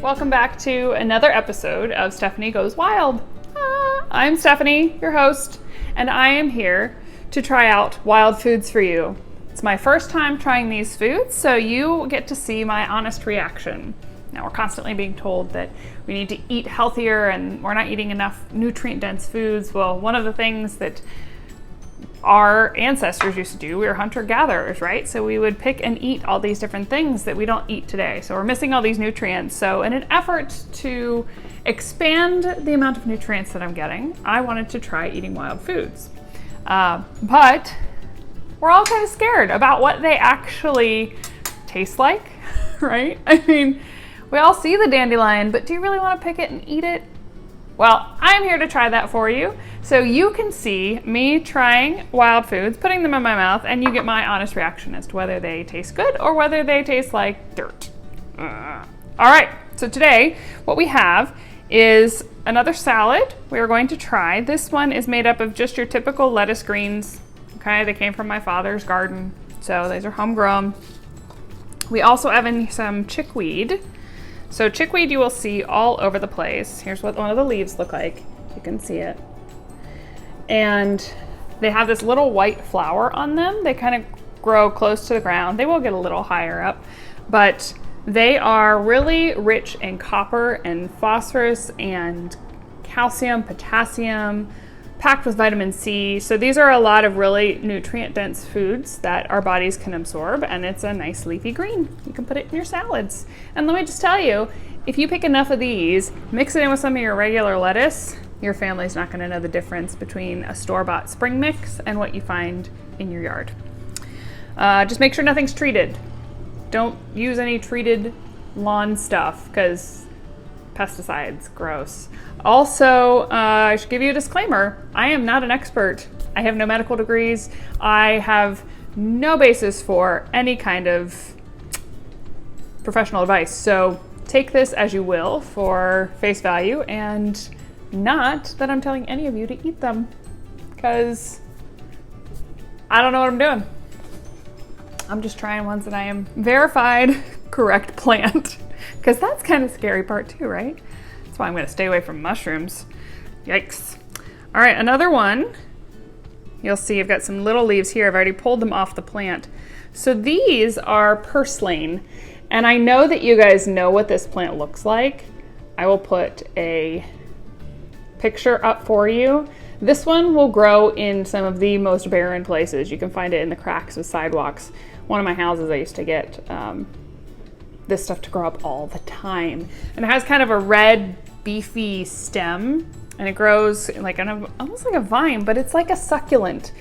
welcome back to another episode of Stephanie Goes Wild. I'm Stephanie, your host, and I am here to try out wild foods for you. It's my first time trying these foods, so you get to see my honest reaction. Now, we're constantly being told that we need to eat healthier and we're not eating enough nutrient-dense foods. Well, one of the things that our ancestors used to do, we were hunter-gatherers, right? So we would pick and eat all these different things that we don't eat today. So we're missing all these nutrients. So in an effort to expand the amount of nutrients that I'm getting, I wanted to try eating wild foods. But we're all kind of scared about what they actually taste like, right? I mean, we all see the dandelion, but do you really want to pick it and eat it? Well, I'm here to try that for you, so you can see me trying wild foods, putting them in my mouth, and you get my honest reaction as to whether they taste good or whether they taste like dirt. All right, so today what we have is another salad we are going to try. This one is made up of just your typical lettuce greens. Okay, they came from my father's garden, so these are homegrown. We also have in some chickweed. So chickweed you will see all over the place. Here's what one of the leaves look like. You can see it. And they have this little white flower on them. They kind of grow close to the ground. They will get a little higher up, but they are really rich in copper and phosphorus and calcium, potassium, packed with vitamin C. So these are a lot of really nutrient-dense foods that our bodies can absorb, and it's a nice leafy green. You can put it in your salads. And let me just tell you, if you pick enough of these, mix it in with some of your regular lettuce, your family's not gonna know the difference between a store-bought spring mix and what you find in your yard. Just make sure nothing's treated. Don't use any treated lawn stuff, because pesticides, gross. Also, I should give you a disclaimer. I am not an expert. I have no medical degrees. I have no basis for any kind of professional advice. So take this as you will for face value, and not that I'm telling any of you to eat them, because I don't know what I'm doing. I'm just trying ones that I am verified correct plant. Because that's kind of the scary part too, right? That's why I'm going to stay away from mushrooms. Yikes. All right, another one. You'll see I've got some little leaves here. I've already pulled them off the plant. So these are purslane. And I know that you guys know what this plant looks like. I will put a picture up for you. This one will grow in some of the most barren places. You can find it in the cracks of sidewalks. One of my houses I used to get this stuff to grow up all the time. And it has kind of a red, beefy stem, and it grows like almost like a vine, but it's like a succulent.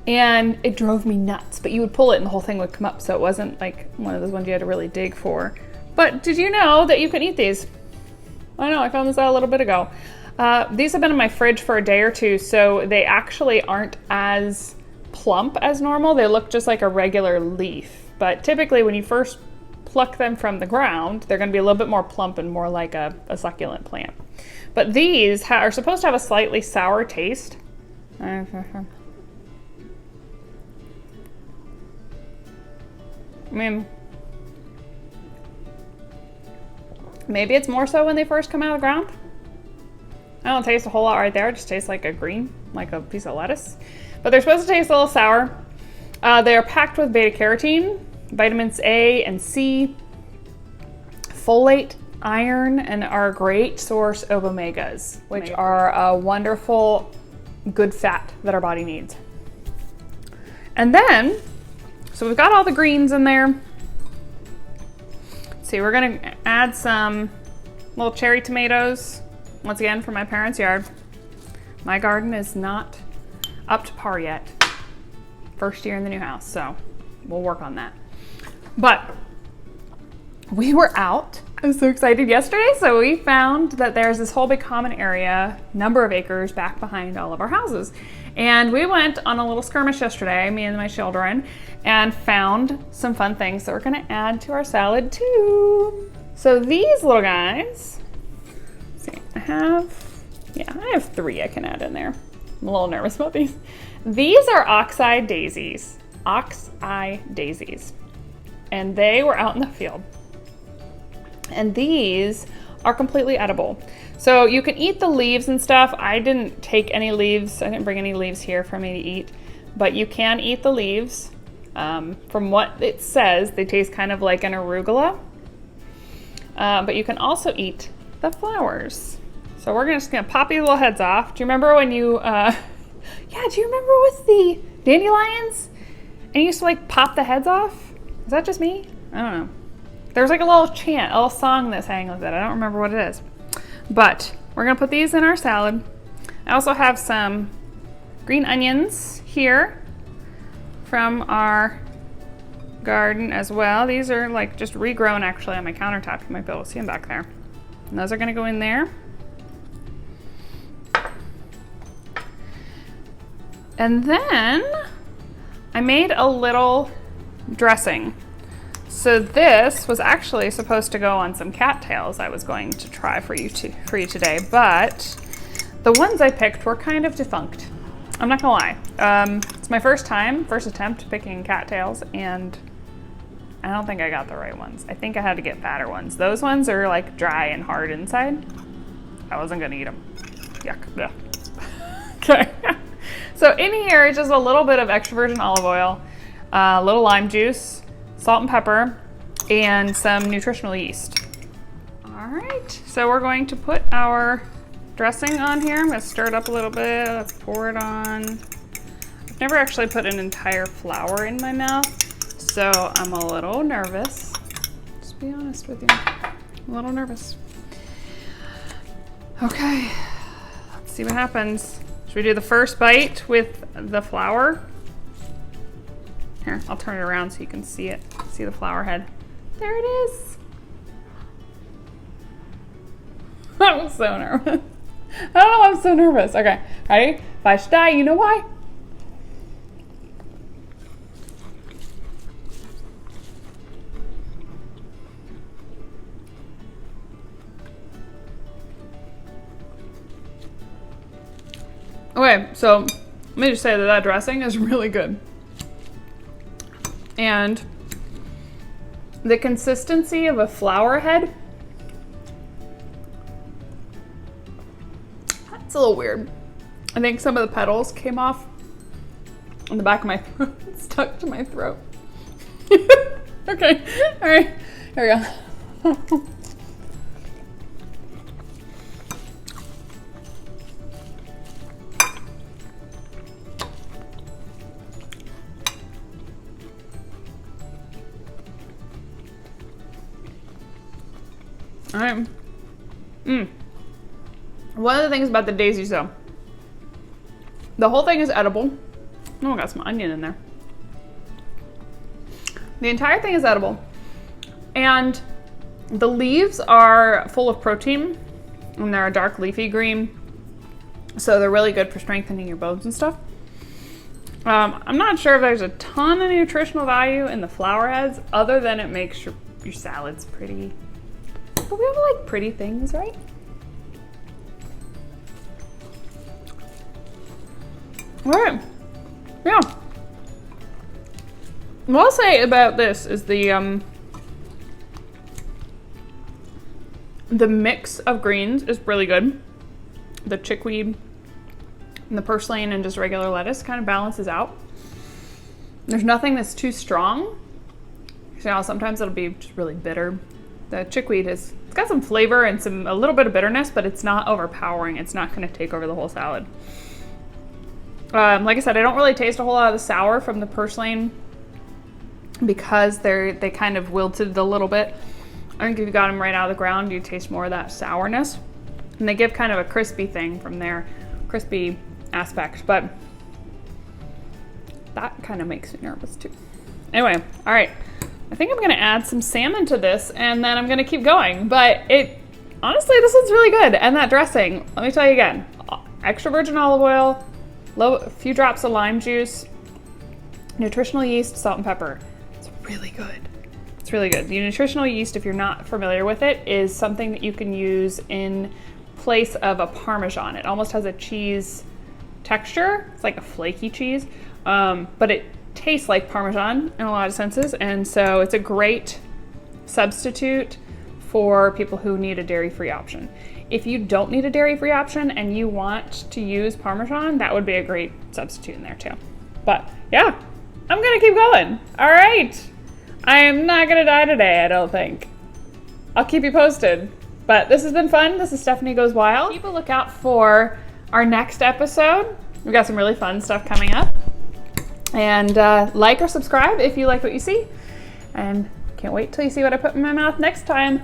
And it drove me nuts, but you would pull it and the whole thing would come up, so it wasn't like one of those ones you had to really dig for. But did you know that you can eat these? I know, I found this out a little bit ago. These have been in my fridge for a day or two, so they actually aren't as plump as normal. They look just like a regular leaf. But typically when you first pluck them from the ground, they're going to be a little bit more plump and more like a succulent plant. But these are supposed to have a slightly sour taste. I mean, maybe it's more so when they first come out of the ground. I don't taste a whole lot right there. It just tastes like a green, like a piece of lettuce. But they're supposed to taste a little sour. They are packed with beta carotene, vitamins A and C, folate, iron, and are a great source of omegas, which are a wonderful, good fat that our body needs. And then, so we've got all the greens in there. See, we're gonna add some little cherry tomatoes, once again from my parents' yard. My garden is not up to par yet. First year in the new house, so we'll work on that. But we were out. I was so excited yesterday. So we found that there's this whole big common area, number of acres back behind all of our houses. And we went on a little skirmish yesterday, me and my children, and found some fun things that we're gonna add to our salad too. So these little guys, let's see, I have 3 I can add in there. I'm a little nervous about these. These are OxEye daisies. OxEye daisies. And they were out in the field. And these are completely edible. So you can eat the leaves and stuff. I didn't take any leaves. I didn't bring any leaves here for me to eat, but you can eat the leaves. From what it says, they taste kind of like an arugula, but you can also eat the flowers. So we're just gonna pop these little heads off. Do you remember when you, yeah, do you remember with the dandelions? And you used to like pop the heads off? Is that just me? I don't know. There's like a little chant, a little song that sang with it. I don't remember what it is. But we're gonna put these in our salad. I also have some green onions here from our garden as well. These are like just regrown actually on my countertop. You might be able to see them back there. And those are gonna go in there. And then I made a little dressing. So this was actually supposed to go on some cattails I was going to try for you today, but the ones I picked were kind of defunct. I'm not gonna lie. It's my first attempt picking cattails, and I don't think I got the right ones. I think I had to get fatter ones. Those ones are like dry and hard inside. I wasn't gonna eat them. Yuck. Ugh. Okay. So in here is just a little bit of extra virgin olive oil, a little lime juice, salt and pepper, and some nutritional yeast. All right, so we're going to put our dressing on here. I'm gonna stir it up a little bit. Let's pour it on. I've never actually put an entire flower in my mouth, so I'm a little nervous. Just be honest with you, I'm a little nervous. Okay, let's see what happens. Should we do the first bite with the flower? Here, I'll turn it around so you can see it. See the flower head. There it is. I'm so nervous. Oh, I'm so nervous. Okay, ready? If I should die, you know why? Okay, so let me just say that dressing is really good. And the consistency of a flower head, that's a little weird. I think some of the petals came off on the back of my throat, stuck to my throat. Okay, all right, here we go. All right. One of the things about the daisy sow, the whole thing is edible. Oh, I got some onion in there. The entire thing is edible. And the leaves are full of protein, and they're a dark leafy green. So they're really good for strengthening your bones and stuff. I'm not sure if there's a ton of nutritional value in the flower heads, other than it makes your salads pretty. But we have like pretty things, right? All right, yeah. What I'll say about this is the mix of greens is really good. The chickweed and the purslane and just regular lettuce kind of balances out. There's nothing that's too strong. You know, sometimes it'll be just really bitter. The chickweed it's got some flavor and a little bit of bitterness, but it's not overpowering. It's not going to take over the whole salad. Like I said, I don't really taste a whole lot of the sour from the purslane because they kind of wilted a little bit. I think if you got them right out of the ground, you taste more of that sourness. And they give kind of a crispy thing from their crispy aspect, but that kind of makes me nervous too. Anyway, all right. I think I'm gonna add some salmon to this and then I'm gonna keep going. But honestly, this one's really good. And that dressing, let me tell you again, extra virgin olive oil, a few drops of lime juice, nutritional yeast, salt and pepper. It's really good. It's really good. The nutritional yeast, if you're not familiar with it, is something that you can use in place of a Parmesan. It almost has a cheese texture. It's like a flaky cheese, but it tastes like Parmesan in a lot of senses. And so it's a great substitute for people who need a dairy-free option. If you don't need a dairy-free option and you want to use Parmesan, that would be a great substitute in there too. But yeah, I'm gonna keep going. All right. I am not gonna die today, I don't think. I'll keep you posted. But this has been fun. This is Stephanie Goes Wild. Keep a lookout for our next episode. We've got some really fun stuff coming up. And like or subscribe if you like what you see. And can't wait till you see what I put in my mouth next time.